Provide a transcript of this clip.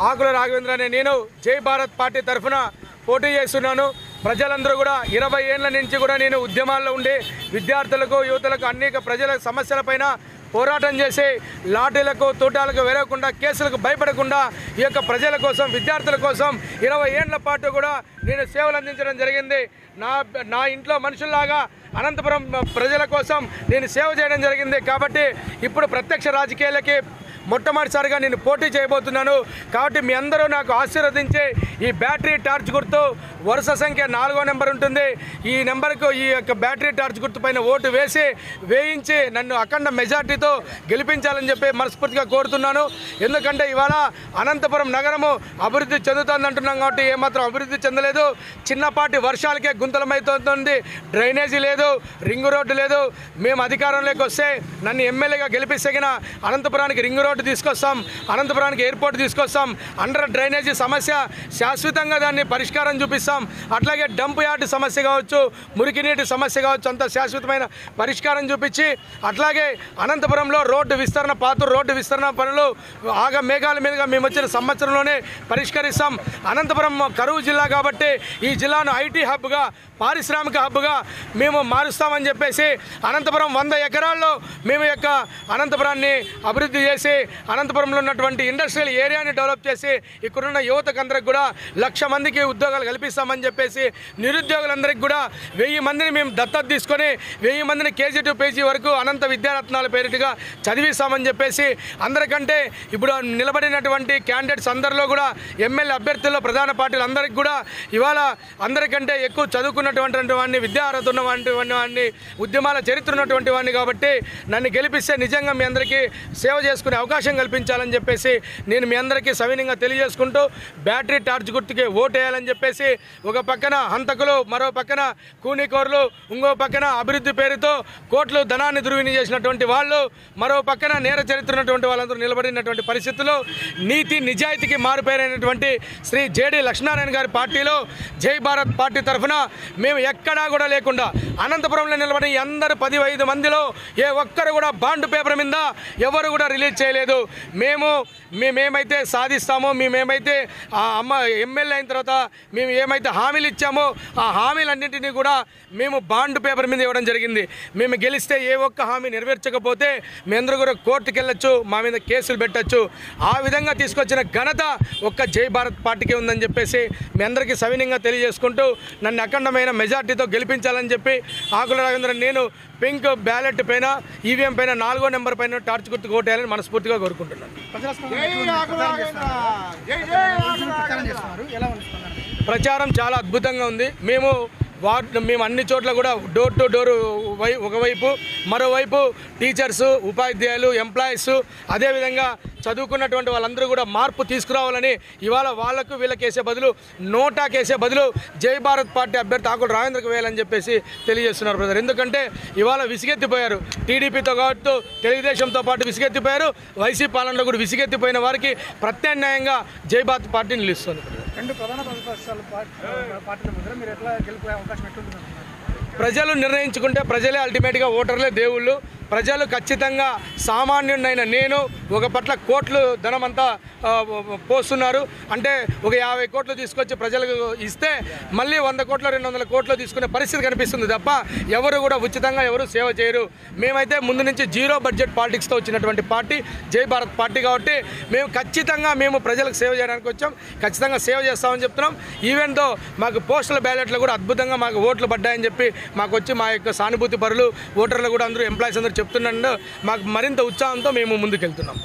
ఆకుల రాఘవేంద్ర అనే నేను జై భారత్ పార్టీ తరఫున పోటీ చేస్తున్నాను. ప్రజలందరూ కూడా 20 ఏళ్ల నుంచి కూడా నేను ఉద్యమాల్లో ఉండి విద్యార్థులకు యువతలకు అనేక ప్రజల సమస్యలపైన పోరాటం చేసి లాఠీలకు తూటాలకు వేరకుండా కేసులకు భయపడకుండా ఈ యొక్క ప్రజల కోసం విద్యార్థుల కోసం 20 ఏళ్ల పాటు కూడా నేను సేవలు అందించడం జరిగింది. నా ఇంట్లో మనుషుల్లాగా అనంతపురం ప్రజల కోసం నేను సేవ చేయడం జరిగింది. కాబట్టి ఇప్పుడు ప్రత్యక్ష రాజకీయాలకి మొట్టమొదటిసారిగా నేను పోటీ చేయబోతున్నాను. కాబట్టి మీ అందరూ నాకు ఆశీర్వదించి ఈ బ్యాటరీ టార్చ్ గుర్తు వరుస సంఖ్య 4వ నెంబర్ ఉంటుంది. ఈ నెంబర్కు ఈ యొక్క బ్యాటరీ టార్చ్ గుర్తు పైన ఓటు వేయించి నన్ను అఖండ మెజార్టీతో గెలిపించాలని చెప్పి మనస్ఫూర్తిగా కోరుతున్నాను. ఎందుకంటే ఇవాళ అనంతపురం నగరము అభివృద్ధి చెందుతుంది అంటున్నాం కాబట్టి ఏమాత్రం అభివృద్ధి చెందలేదు. చిన్నపాటి వర్షాలకే గుంతలమైతుంది. డ్రైనేజీ లేదు, రింగ్ రోడ్డు లేదు. మేము అధికారంలోకి వస్తే నన్ను ఎమ్మెల్యేగా గెలిపిస్తగిన అనంతపురానికి రింగ్ రోడ్డు తీసుకొస్తాం, అనంతపురానికి ఎయిర్పోర్ట్ తీసుకొస్తాం, అండర్ డ్రైనేజీ సమస్య శాశ్వతంగా దాన్ని పరిష్కారం చూపిస్తాం. అట్లాగే డంప్ యార్డ్ సమస్య కావచ్చు, మురికి నీటి సమస్య కావచ్చు, అంత శాశ్వతమైన పరిష్కారం చూపించి అట్లాగే అనంతపురంలో పాత రోడ్డు విస్తరణ పనులు మేఘాల మీదుగా మేము వచ్చిన సంవత్సరంలోనే పరిష్కరిస్తాం. అనంతపురం కరువు జిల్లా కాబట్టి ఈ జిల్లాను ఐటీ హబ్గా, పారిశ్రామిక హబ్గా మేము మారుస్తామని చెప్పేసి అనంతపురం 100 ఎకరాల్లో మేము యొక్క అనంతపురాన్ని అభివృద్ధి చేసి అనంతపురంలో ఉన్నటువంటి ఇండస్ట్రియల్ ఏరియాని డెవలప్ చేసి ఇక్కడున్న యువతకు అందరికి కూడా 1,00,000 మందికి ఉద్యోగాలు కల్పిస్తామని చెప్పేసి నిరుద్యోగులందరికీ కూడా 1000 మందిని మేము దత్తత తీసుకొని 1000 మందిని కేజీ టు పేజీ వరకు అనంత విద్యారత్నాల పేరిటగా చదివిస్తామని చెప్పేసి అందరికంటే ఇప్పుడు నిలబడినటువంటి క్యాండిడేట్స్ అందరిలో కూడా ఎమ్మెల్యే అభ్యర్థుల్లో ప్రధాన పార్టీలు అందరికీ కూడా ఇవాళ అందరికంటే ఎక్కువ చదువుకున్నటువంటి వాడిని, విద్యార్హత ఉన్నటువంటి వాడిని, ఉద్యమాల చరిత్ర ఉన్నటువంటి వాడిని కాబట్టి నన్ను గెలిపిస్తే నిజంగా మీ అందరికీ సేవ చేసుకునే అవకాశం కల్పించాలని చెప్పేసి నేను మీ అందరికీ సవినయంగా తెలియజేసుకుంటూ బ్యాటరీ టార్చ్ గుర్తుకి ఓటేయాలని చెప్పేసి ఒక పక్కన హంతకులు, మరో పక్కన కూనికోర్లు, ఇంకో పక్కన అభివృద్ధి పేరుతో కోట్లు ధనాన్ని దుర్వినియోగం చేసినటువంటి వాళ్ళు, మరో పక్కన నేర చరిత్ర ఉన్నటువంటి వాళ్ళందరూ నిలబడినటువంటి పరిస్థితుల్లో నీతి నిజాయితీకి మారుపేరైనటువంటి శ్రీ జేడి లక్ష్మీనారాయణ గారి పార్టీలో జై భారత్ పార్టీ తరఫున మేము ఎక్కడా కూడా లేకుండా అనంతపురంలో నిలబడి అందరు 15 మందిలో ఏ ఒక్కరు కూడా బాండ్ పేపర్ మీద ఎవరు కూడా రిలీజ్ చేయలేదు. మేమేమైతే సాధిస్తామో, మేమేమైతే ఎమ్మెల్యే అయిన తర్వాత మేము ఏమైతే హామీలు ఇచ్చామో ఆ హామీలన్నింటినీ కూడా మేము బాండ్ పేపర్ మీద ఇవ్వడం జరిగింది. మేము గెలిస్తే ఏ ఒక్క హామీ నెరవేర్చకపోతే మీ అందరూ కూడా కోర్టుకు వెళ్ళొచ్చు, మా మీద కేసులు పెట్టచ్చు. ఆ విధంగా తీసుకొచ్చిన ఘనత ఒక్క జై భారత్ పార్టీకి ఉందని చెప్పేసి మీ అందరికీ సవినయంగా తెలియజేసుకుంటూ నన్ను అఖండమైన మెజార్టీతో గెలిపించాలని చెప్పి ఆకుల రాఘవేంద్ర నేను పింక్ బ్యాలెట్ పైన ఈవీఎం పైన 4వ నెంబర్ పైన టార్చ్ గుర్తు కోటేయాలని మనస్ఫూర్తిగా కోరుకుంటున్నాను. ప్రచారం చాలా అద్భుతంగా ఉంది. మేము అన్ని చోట్ల కూడా డోర్ టు డోర్ ఒకవైపు, మరోవైపు టీచర్స్, ఉపాధ్యాయులు, ఎంప్లాయీస్, అదేవిధంగా చదువుకున్నటువంటి వాళ్ళందరూ కూడా మార్పు తీసుకురావాలని ఇవాళ వాళ్ళకు వీళ్ళకేసే బదులు నోటాకేసే బదులు జై భారత్ పార్టీ అభ్యర్థి ఆకుల రాజేంద్రకు వేయాలని చెప్పేసి తెలియజేస్తున్నారు బ్రదర్. ఎందుకంటే ఇవాళ విసిగెత్తిపోయారు, టీడీపీతో కావచ్చు తెలుగుదేశంతో పాటు విసిగెత్తిపోయారు. వైసీపీ పాలనలో కూడా విసిగెత్తిపోయిన వారికి ప్రత్యామ్నాయంగా జై భారత్ పార్టీ నిలుస్తుంది. రెండు ప్రధాన ప్రతిపక్షాల పార్టీల మధ్య మీరు ఎట్లా గెలిపే అవకాశం ఎట్లుంటుంది? ప్రజలు నిర్ణయించుకుంటే ప్రజలే అల్టిమేట్గా ఓటర్లే దేవుళ్ళు. ప్రజలు ఖచ్చితంగా సామాన్యుడైన నేను ఒక పట్ల కోట్లు ధనమంతా పోస్తున్నారు. అంటే ఒక 50 కోట్లు తీసుకొచ్చి ప్రజలకు ఇస్తే మళ్ళీ 100 కోట్లు 200 కోట్లు తీసుకునే పరిస్థితి కనిపిస్తుంది తప్ప ఎవరు కూడా ఉచితంగా ఎవరు సేవ చేయరు. మేమైతే ముందు నుంచి జీరో బడ్జెట్ పాలిటిక్స్తో వచ్చినటువంటి పార్టీ జై భారత్ పార్టీ కాబట్టి మేము ప్రజలకు సేవ చేయడానికి వచ్చాం. ఖచ్చితంగా సేవ చేస్తామని చెప్తున్నాం. ఈవెన్ దో మాకు పోస్టల్ బ్యాలెట్లు కూడా అద్భుతంగా మాకు ఓట్లు పడ్డాయని చెప్పి మాకు వచ్చి మా యొక్క సానుభూతి పరులు ఓటర్లు కూడా అందరూ ఎంప్లాయీస్ అందరూ చెప్తున్నాను. మాకు మరింత ఉత్సాహంతో మేము ముందుకెళ్తున్నాం.